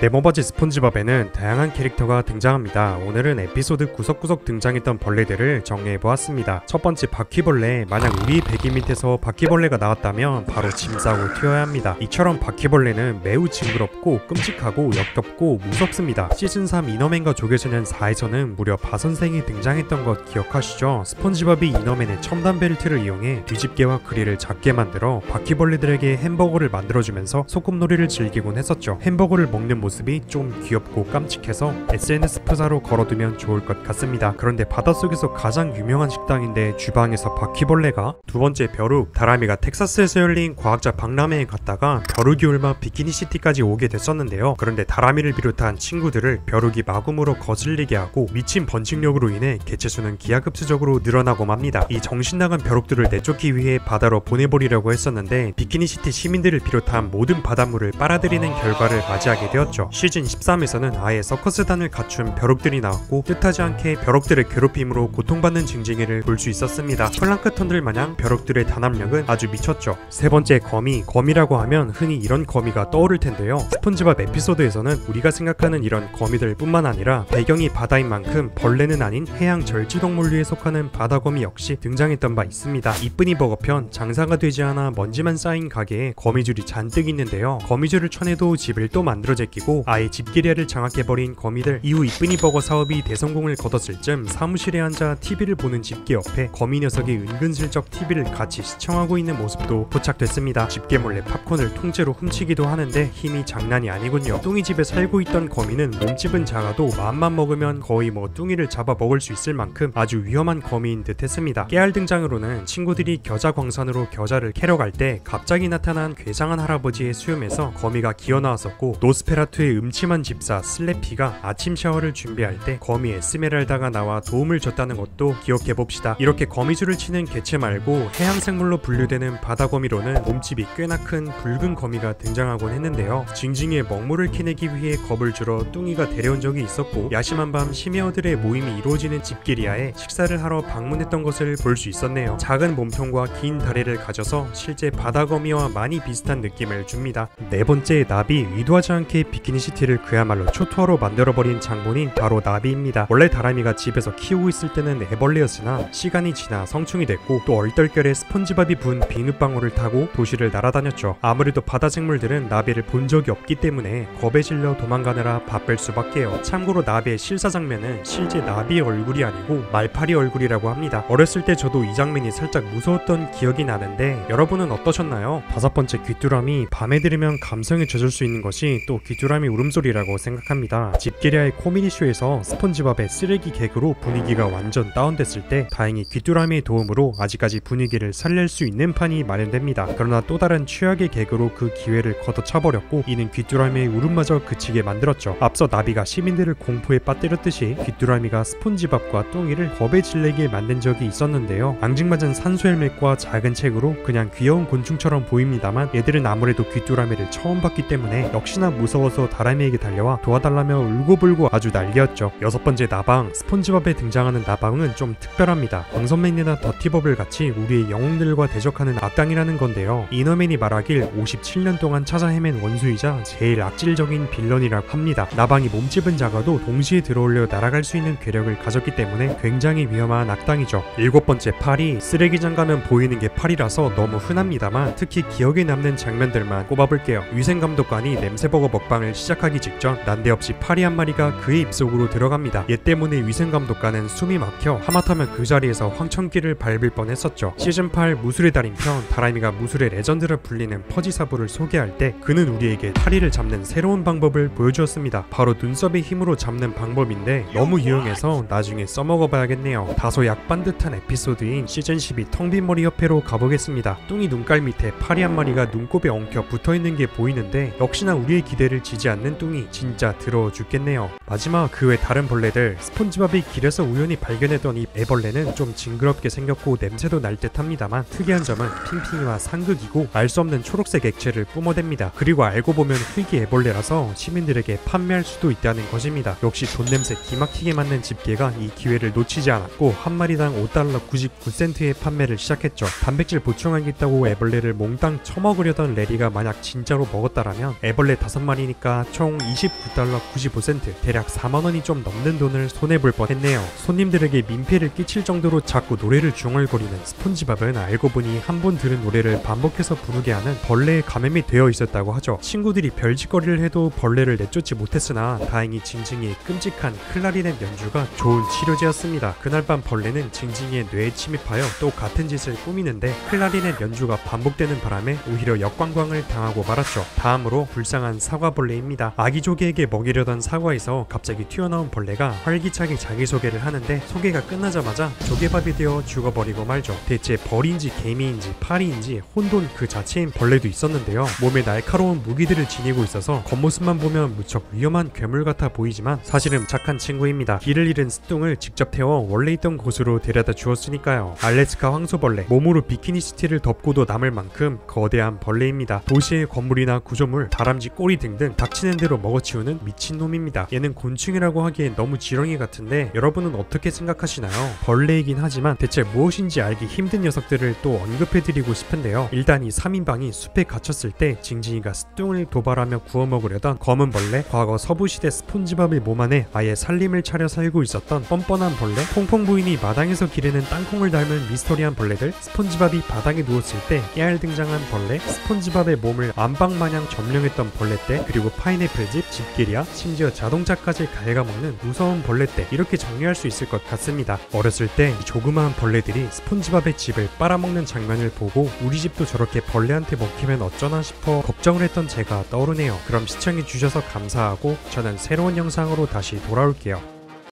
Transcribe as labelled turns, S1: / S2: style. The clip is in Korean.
S1: 네모바지 스폰지밥에는 다양한 캐릭터가 등장합니다. 오늘은 에피소드 구석구석 등장했던 벌레들을 정리해보았습니다. 첫 번째 바퀴벌레. 만약 우리 베개 밑에서 바퀴벌레가 나왔다면 바로 짐 싸고 튀어야 합니다. 이처럼 바퀴벌레는 매우 징그럽고 끔찍하고 역겹고 무섭습니다. 시즌3 이너맨과 조개소년 4에서는 무려 바선생이 등장했던 것 기억하시죠? 스폰지밥이 이너맨의 첨단 벨트를 이용해 뒤집개와 그릴을 작게 만들어 바퀴벌레들에게 햄버거를 만들어주면서 소꿉놀이를 즐기곤 했었죠. 햄버거를 먹는 모습이 좀 귀엽고 깜찍해서 SNS 프사로 걸어두면 좋을 것 같습니다. 그런데 바닷속에서 가장 유명한 식당인데 주방에서 바퀴벌레가? 두 번째 벼룩. 다람이가 텍사스에서 열린 과학자 박람회에 갔다가 벼룩이 옮아 비키니시티까지 오게 됐었는데요. 그런데 다람이를 비롯한 친구들을 벼룩이 마구무로 거슬리게 하고 미친 번식력으로 인해 개체수는 기하급수적으로 늘어나고 맙니다. 이 정신나간 벼룩들을 내쫓기 위해 바다로 보내버리려고 했었는데 비키니시티 시민들을 비롯한 모든 바닷물을 빨아들이는 결과를 맞이하게 되었죠. 시즌 13에서는 아예 서커스단을 갖춘 벼룩들이 나왔고 뜻하지 않게 벼룩들의 괴롭힘으로 고통받는 징징이를 볼 수 있었습니다. 플랑크톤들 마냥 벼룩들의 단합력은 아주 미쳤죠. 세 번째 거미. 거미라고 하면 흔히 이런 거미가 떠오를 텐데요. 스폰지밥 에피소드에서는 우리가 생각하는 이런 거미들 뿐만 아니라 배경이 바다인 만큼 벌레는 아닌 해양 절지동물류에 속하는 바다거미 역시 등장했던 바 있습니다. 이쁜이 버거편. 장사가 되지 않아 먼지만 쌓인 가게에 거미줄이 잔뜩 있는데요. 거미줄을 쳐내도 집을 또 만들어 제끼고 아예 집게리아를 장악해버린 거미들. 이후 이쁜이 버거 사업이 대성공을 거뒀을 즈음 사무실에 앉아 TV를 보는 집게 옆에 거미 녀석이 은근슬쩍 TV를 같이 시청하고 있는 모습도 포착됐습니다. 집게 몰래 팝콘을 통째로 훔치기도 하는데 힘이 장난이 아니군요. 뚱이집에 살고 있던 거미는 몸집은 작아도 마음만 먹으면 거의 뚱이를 잡아 먹을 수 있을 만큼 아주 위험한 거미인 듯 했습니다. 깨알 등장으로는 친구들이 겨자광산으로 겨자를 캐러 갈 때 갑자기 나타난 괴상한 할아버지의 수염에서 거미가 기어나왔었고, 노스페라투의 음침한 집사 슬래피가 아침 샤워를 준비할 때 거미 에스메랄다가 나와 도움을 줬다는 것도 기억해봅시다. 이렇게 거미줄을 치는 개체 말고 해양생물로 분류되는 바다거미로는 몸집이 꽤나 큰 붉은 거미가 등장하곤 했는데요. 징징이의 먹물을 캐내기 위해 겁을 주러 뚱이가 데려온 적이 있었고, 야심한 밤 심해어들의 모임이 이루어지는 집게리아에 식사를 하러 방문했던 것을 볼 수 있었네요. 작은 몸통과 긴 다리를 가져서 실제 바다거미와 많이 비슷한 느낌을 줍니다. 네 번째 나비. 의도하지 않게 비키니시티를 그야말로 초토화로 만들어버린 장본인 바로 나비입니다. 원래 다람이가 집에서 키우고 있을 때는 애벌레였으나 시간이 지나 성충이 됐고, 또 얼떨결에 스폰지밥이 부은 비눗방울을 타고 도시를 날아다녔죠. 아무래도 바다생물들은 나비를 본 적이 없기 때문에 겁에 질려 도망가느라 바쁠 수밖에요. 참고로 나비의 실사 장면은 실제 나비의 얼굴이 아니고 말파리 얼굴이라고 합니다. 어렸을 때 저도 이 장면이 살짝 무서웠던 기억이 나는데 여러분은 어떠셨나요? 다섯 번째 귀뚜라미. 밤에 들으면 감성에 젖을 수 있는 것이 또 귀뚜라미 울음소리라고 생각합니다. 집게리아의 코미디쇼에서 스폰지밥의 쓰레기 개그로 분위기가 완전 다운됐을 때 다행히 귀뚜라미의 도움으로 아직까지 분위기를 살릴 수 있는 판이 마련됩니다. 그러나 또 다른 최악의 개그로 그 기회를 걷어차버렸고, 이는 귀뚜라미의 울음마저 그치게 만들었죠. 앞서 나비가 시민들을 공포에 빠뜨렸듯이 귀뚜라미가 스폰지밥과 뚱이를 겁에 질리게 만든 적이 있었는데요. 앙증맞은 산소 헬멧과 작은 책으로 그냥 귀여운 곤충처럼 보입니다만 얘들은 아무래도 귀뚜라미를 처음 봤기 때문에 역시나 무서워서 다람이에게 달려와 도와달라며 울고불고 아주 난리였죠. 여섯 번째 나방. 스폰지밥에 등장하는 나방은 좀 특별합니다. 광선맨이나 더티버블 같이 우리의 영웅들과 대적하는 악당이라는 건데요. 이너맨이 말하길 57년 동안 찾아 헤맨 원수이자 제일 악질적인 빌런이라고 합니다. 나방이 몸집은 작아도 동시에 들어올려 날아갈 수 있는 괴력을 가졌기 때문에 굉장히 위험한 악당이죠. 일곱 번째 파리. 쓰레기장 가면 보이는 게 파리라서 너무 흔합니다만 특히 기억에 남는 장면들만 꼽아볼게요. 위생감독관이 냄새버거 먹방을 시작하기 직전 난데없이 파리 한 마리가 그의 입속으로 들어갑니다. 얘 때문에 위생감독관은 숨이 막혀 하마터면 그 자리에서 황천길을 밟을 뻔했었죠. 시즌8 무술의 달인편. 다람이가 무술의 레전드라 불리는 퍼지사부를 소개할 때 그는 우리에게 파리를 잡는 새로운 방법을 보여주었습니다. 바로 눈썹의 힘으로 잡는 방법인데 너무 유용해서 나중에 써먹어봐야겠네요. 다소 약반듯한 에피소드인 시즌12 텅빈 머리 협회로 가보겠습니다. 뚱이 눈깔 밑에 파리 한 마리가 눈곱에 엉켜 붙어있는 게 보이는데 역시나 우리의 기대를 지지 않는 뚱이 진짜 더러워 죽겠네요. 마지막 그 외 다른 벌레들. 스폰지밥이 길에서 우연히 발견했던 이 애벌레는 좀 징그럽게 생겼고 냄새도 날 듯 합니다만 특이한 점은 핑핑이와 상극이고 알 수 없는 초록색 액체를 뿜어댑니다. 그리고 알고 보면 흙이 애벌레라서 시민들에게 판매할 수도 있다는 것입니다. 역시 돈 냄새 기막히게 맡는 집게가 이 기회를 놓치지 않았고 한 마리당 $5.99의 판매를 시작했죠. 단백질 보충하겠다고 애벌레를 몽땅 처먹으려던 레리가 만약 진짜로 먹었다라면 애벌레 5마리니까 하니까 총 29달러 95센트, 대략 4만원이 좀 넘는 돈을 손해볼 뻔했네요. 손님들에게 민폐를 끼칠 정도로 자꾸 노래를 중얼거리는 스폰지밥은 알고 보니 한 번 들은 노래를 반복해서 부르게 하는 벌레에 감염이 되어 있었다고 하죠. 친구들이 별짓거리를 해도 벌레를 내쫓지 못했으나 다행히 징징이의 끔찍한 클라리넷 연주가 좋은 치료제였습니다. 그날 밤 벌레는 징징이의 뇌에 침입하여 또 같은 짓을 꾸미는데 클라리넷 연주가 반복되는 바람에 오히려 역관광을 당하고 말았죠. 다음으로 불쌍한 사과벌레입니다. 아기 조개에게 먹이려던 사과에서 갑자기 튀어나온 벌레가 활기차게 자기소개를 하는데 소개가 끝나자마자 조개밥이 되어 죽어버리고 말죠. 대체 벌인지 개미인지 파리인지 혼돈 그 자체인 벌레도 있었는데요. 몸에 날카로운 무기들을 지니고 있어서 겉모습만 보면 무척 위험한 괴물 같아 보이지만 사실은 착한 친구입니다. 길을 잃은 스뚱을 직접 태워 원래 있던 곳으로 데려다 주었으니까요. 알래스카 황소벌레, 몸으로 비키니시티를 덮고도 남을 만큼 거대한 벌레입니다. 도시의 건물이나 구조물, 다람쥐 꼬리 등등 닥치는 대로 먹어치우는 미친놈입니다. 얘는 곤충이라고 하기엔 너무 지렁이 같은데 여러분은 어떻게 생각하시나요? 벌레이긴 하지만 대체 무엇인지 알기 힘든 녀석들을 또 언급해드리고 싶은데요. 일단 이 3인방이 숲에 갇혔을 때 징징이가 스뚱을 도발하며 구워먹으려던 검은 벌레, 과거 서부시대 스폰지밥의 몸 안에 아예 살림을 차려 살고 있었던 뻔뻔한 벌레, 퐁퐁 부인이 마당에서 기르는 땅콩을 닮은 미스터리한 벌레들, 스폰지밥이 바닥에 누웠을 때 깨알 등장한 벌레, 스폰지밥의 몸을 안방마냥 점령했던 벌레떼, 그리고 파인애플집, 집게리아, 심지어 자동차까지 갉아먹는 무서운 벌레떼, 이렇게 정리할 수 있을 것 같습니다. 어렸을 때 이 조그마한 벌레들이 스폰지밥의 집을 빨아먹는 장면을 보고 우리 집도 저렇게 벌레한테 먹히면 어쩌나 싶어 걱정을 했던 제가 떠오르네요. 그럼 시청해주셔서 감사하고 저는 새로운 영상으로 다시 돌아올게요.